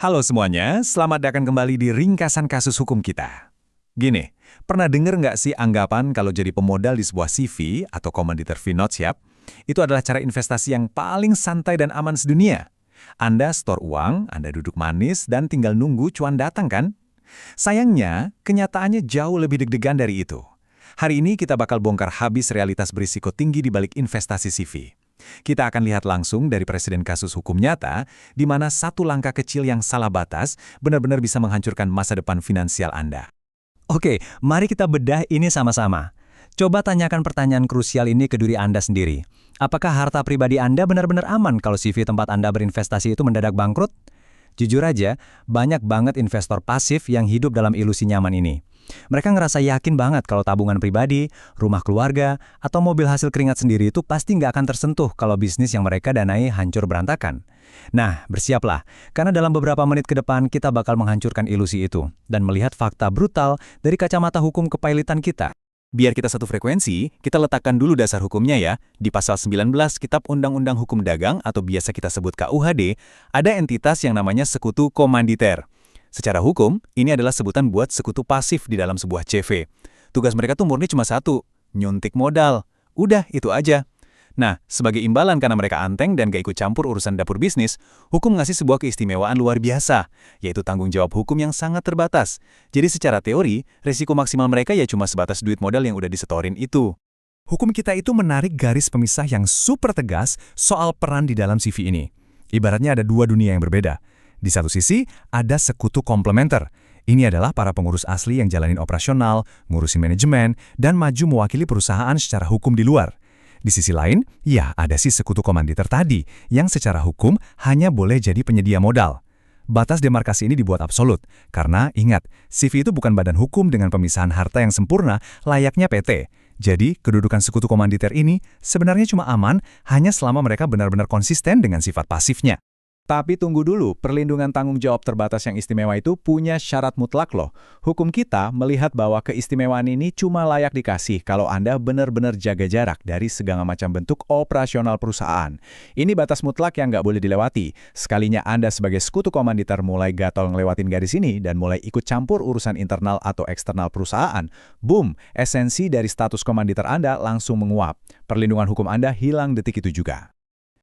Halo semuanya, selamat datang kembali di ringkasan kasus hukum kita. Gini, pernah denger nggak sih anggapan kalau jadi pemodal di sebuah CV atau komoditer Finot itu adalah cara investasi yang paling santai dan aman sedunia? Anda store uang, Anda duduk manis, dan tinggal nunggu cuan datang kan? Sayangnya, kenyataannya jauh lebih deg-degan dari itu. Hari ini kita bakal bongkar habis realitas berisiko tinggi di balik investasi CV. Kita akan lihat langsung dari presiden kasus hukum nyata, di mana satu langkah kecil yang salah batas benar-benar bisa menghancurkan masa depan finansial Anda. Oke, mari kita bedah ini sama-sama. Coba tanyakan pertanyaan krusial ini ke diri Anda sendiri. Apakah harta pribadi Anda benar-benar aman kalau CV tempat Anda berinvestasi itu mendadak bangkrut? Jujur aja, banyak banget investor pasif yang hidup dalam ilusi nyaman ini. Mereka ngerasa yakin banget kalau tabungan pribadi, rumah keluarga, atau mobil hasil keringat sendiri itu pasti nggak akan tersentuh kalau bisnis yang mereka danai hancur berantakan. Nah, bersiaplah, karena dalam beberapa menit ke depan kita bakal menghancurkan ilusi itu dan melihat fakta brutal dari kacamata hukum kepailitan kita. Biar kita satu frekuensi, kita letakkan dulu dasar hukumnya ya. Di pasal 19 Kitab Undang-Undang Hukum Dagang atau biasa kita sebut KUHD, ada entitas yang namanya sekutu komanditer. Secara hukum, ini adalah sebutan buat sekutu pasif di dalam sebuah CV. Tugas mereka tuh murni cuma satu, nyuntik modal. Udah, itu aja. Nah, sebagai imbalan karena mereka anteng dan gak ikut campur urusan dapur bisnis, hukum ngasih sebuah keistimewaan luar biasa, yaitu tanggung jawab hukum yang sangat terbatas. Jadi secara teori, resiko maksimal mereka ya cuma sebatas duit modal yang udah disetorin itu. Hukum kita itu menarik garis pemisah yang super tegas soal peran di dalam CV ini. Ibaratnya ada dua dunia yang berbeda. Di satu sisi, ada sekutu komplementer. Ini adalah para pengurus asli yang jalanin operasional, ngurusin manajemen, dan maju mewakili perusahaan secara hukum di luar. Di sisi lain, ya ada si sekutu komanditer tadi, yang secara hukum hanya boleh jadi penyedia modal. Batas demarkasi ini dibuat absolut, karena ingat, CV itu bukan badan hukum dengan pemisahan harta yang sempurna layaknya PT. Jadi, kedudukan sekutu komanditer ini sebenarnya cuma aman hanya selama mereka benar-benar konsisten dengan sifat pasifnya. Tapi tunggu dulu, perlindungan tanggung jawab terbatas yang istimewa itu punya syarat mutlak loh. Hukum kita melihat bahwa keistimewaan ini cuma layak dikasih kalau Anda benar-benar jaga jarak dari segala macam bentuk operasional perusahaan. Ini batas mutlak yang nggak boleh dilewati. Sekalinya Anda sebagai sekutu komanditer mulai gatal ngelewatin garis ini dan mulai ikut campur urusan internal atau eksternal perusahaan, boom, esensi dari status komanditer Anda langsung menguap. Perlindungan hukum Anda hilang detik itu juga.